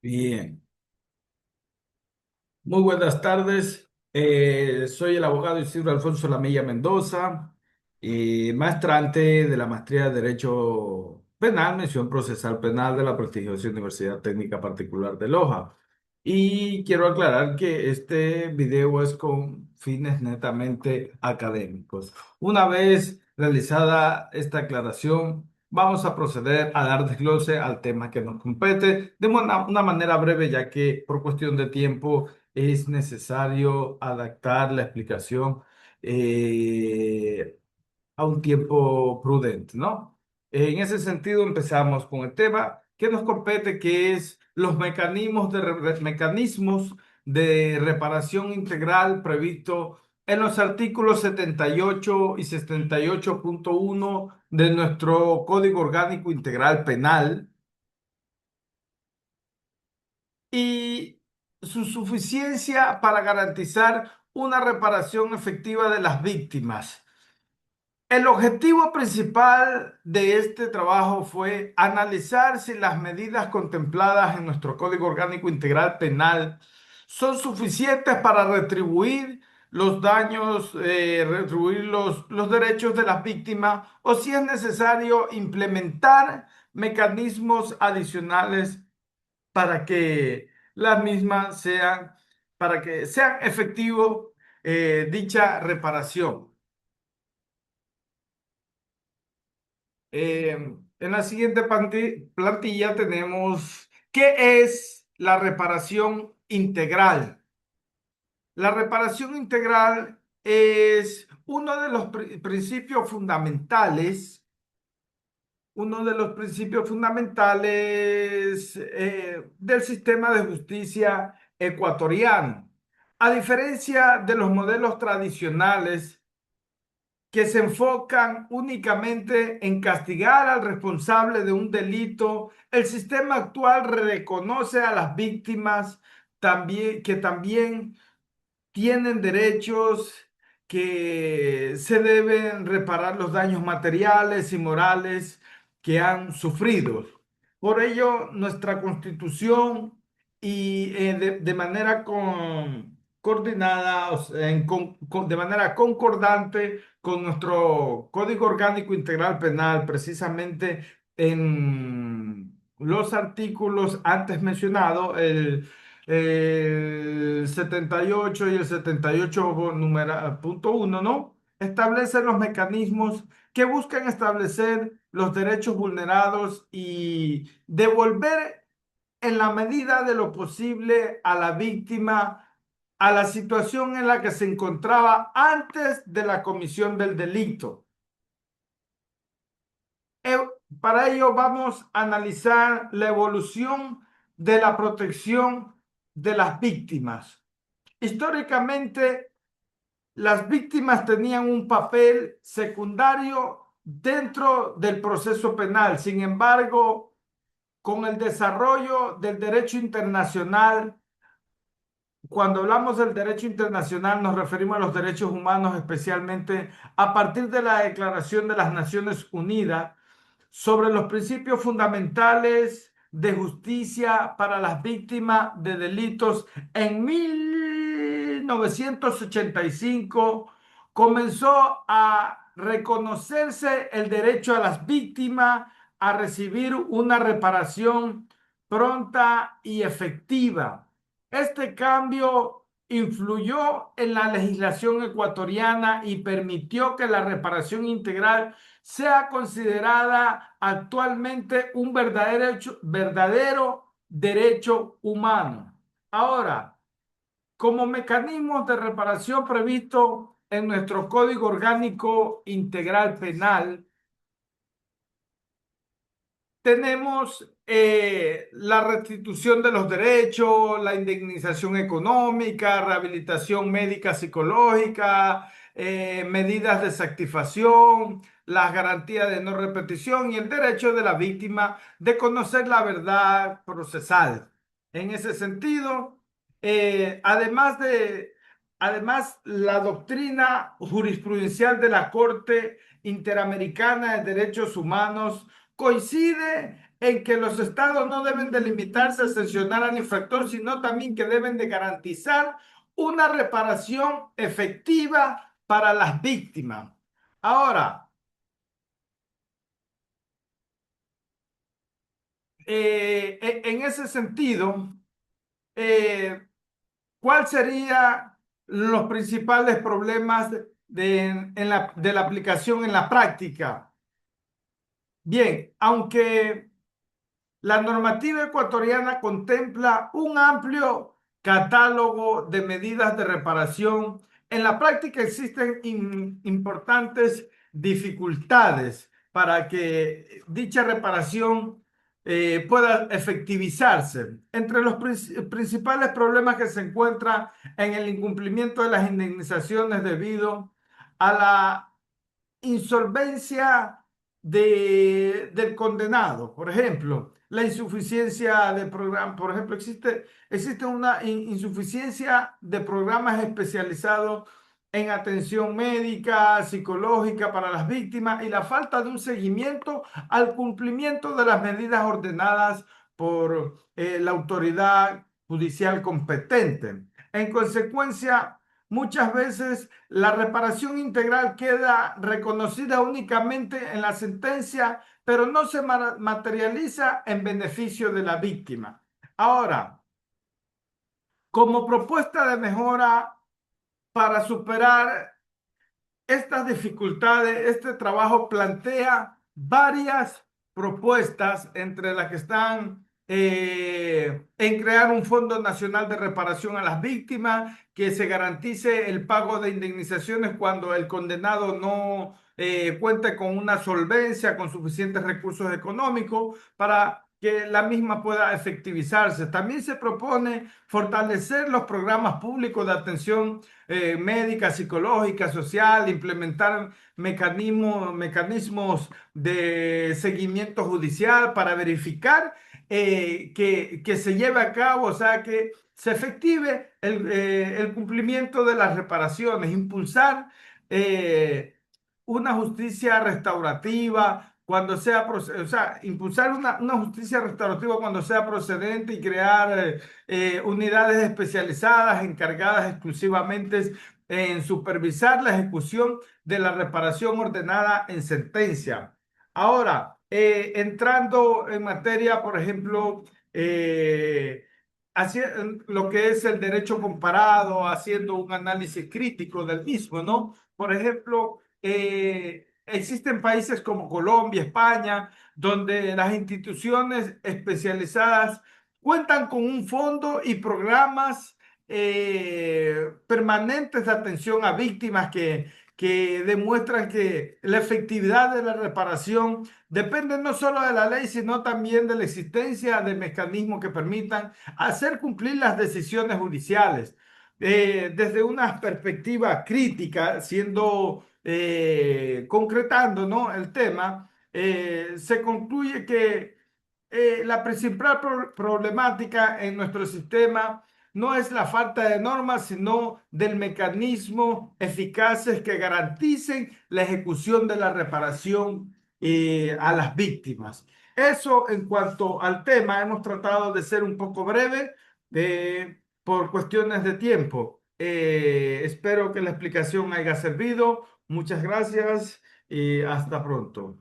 Bien, muy buenas tardes. Soy el abogado Isidro Alfonso Lamilla Mendoza, maestrante de la maestría de Derecho Penal, mención procesal penal de la prestigiosa Universidad Técnica Particular de Loja. Y quiero aclarar que este video es con fines netamente académicos. Una vez realizada esta aclaración, vamos a proceder a dar desglose al tema que nos compete de una manera breve, ya que por cuestión de tiempo es necesario adaptar la explicación eh, a un tiempo prudente, ¿no? En ese sentido, empezamos con el tema que nos compete, que es los mecanismos de reparación integral previsto en los artículos 78 y 78.1 de nuestro Código Orgánico Integral Penal y su suficiencia para garantizar una reparación efectiva de las víctimas. El objetivo principal de este trabajo fue analizar si las medidas contempladas en nuestro Código Orgánico Integral Penal son suficientes para retribuir los daños, retribuir los derechos de las víctimas, o si es necesario implementar mecanismos adicionales para que las mismas sean, para que sean efectivo dicha reparación. En la siguiente plantilla tenemos qué es la reparación integral. La reparación integral es uno de los principios fundamentales, del sistema de justicia ecuatoriano. A diferencia de los modelos tradicionales que se enfocan únicamente en castigar al responsable de un delito, el sistema actual reconoce a las víctimas que también tienen derechos, que se deben reparar los daños materiales y morales que han sufrido. Por ello, nuestra Constitución de manera coordinada, o sea, de manera concordante con nuestro Código Orgánico Integral Penal, precisamente en los artículos antes mencionados, el 78 y el 78 punto uno, ¿no? Establecen los mecanismos que buscan establecer los derechos vulnerados y devolver en la medida de lo posible a la víctima a la situación en la que se encontraba antes de la comisión del delito. Eh, Para ello vamos a analizar la evolución de la protección de las víctimas. Históricamente, las víctimas tenían un papel secundario dentro del proceso penal. Sin embargo, con el desarrollo del derecho internacional, cuando hablamos del derecho internacional nos referimos a los derechos humanos, especialmente a partir de la Declaración de las Naciones Unidas sobre los principios fundamentales de justicia para las víctimas de delitos. En 1985 comenzó a reconocerse el derecho a las víctimas a recibir una reparación pronta y efectiva. Este cambio influyó en la legislación ecuatoriana y permitió que la reparación integral sea considerada actualmente un verdadero derecho humano. Ahora, como mecanismos de reparación previsto en nuestro Código Orgánico Integral Penal, tenemos la restitución de los derechos, la indemnización económica, rehabilitación médica psicológica, medidas de satisfacción, las garantías de no repetición y el derecho de la víctima de conocer la verdad procesal. En ese sentido, además, la doctrina jurisprudencial de la Corte Interamericana de Derechos Humanos coincide en que los estados no deben de limitarse a sancionar al infractor, sino también que deben de garantizar una reparación efectiva para las víctimas. Ahora, en ese sentido, eh, ¿cuáles serían los principales problemas de la aplicación en la práctica? Bien, aunque la normativa ecuatoriana contempla un amplio catálogo de medidas de reparación. En la práctica existen importantes dificultades para que dicha reparación pueda efectivizarse. Entre los principales problemas que se encuentran en el incumplimiento de las indemnizaciones debido a la insolvencia del condenado, por ejemplo, la insuficiencia de programa, por ejemplo, existe una insuficiencia de programas especializados en atención médica, psicológica para las víctimas y la falta de un seguimiento al cumplimiento de las medidas ordenadas por la autoridad judicial competente. En consecuencia, muchas veces la reparación integral queda reconocida únicamente en la sentencia, pero no se materializa en beneficio de la víctima. Ahora, como propuesta de mejora para superar estas dificultades, este trabajo plantea varias propuestas, entre las que están en crear un Fondo Nacional de Reparación a las Víctimas, que se garantice el pago de indemnizaciones cuando el condenado no cuente con una solvencia, con suficientes recursos económicos para que la misma pueda efectivizarse. También se propone fortalecer los programas públicos de atención médica, psicológica, social, implementar mecanismos de seguimiento judicial para verificar que se lleve a cabo, o sea, que se efective el cumplimiento de las reparaciones, impulsar una justicia restaurativa cuando sea, o sea, impulsar una justicia restaurativa cuando sea procedente y crear unidades especializadas encargadas exclusivamente en supervisar la ejecución de la reparación ordenada en sentencia. Ahora, entrando en materia, por ejemplo, lo que es el derecho comparado, haciendo un análisis crítico del mismo, ¿no? Por ejemplo, existen países como Colombia, España, donde las instituciones especializadas cuentan con un fondo y programas permanentes de atención a víctimas que demuestran que la efectividad de la reparación depende no solo de la ley, sino también de la existencia de mecanismos que permitan hacer cumplir las decisiones judiciales. Desde una perspectiva crítica, concretando, ¿no?, el tema, se concluye que la principal problemática en nuestro sistema no es la falta de normas, sino del mecanismo eficaces que garanticen la ejecución de la reparación a las víctimas. Eso en cuanto al tema, hemos tratado de ser un poco breve por cuestiones de tiempo. Espero que la explicación haya servido. Muchas gracias y hasta pronto.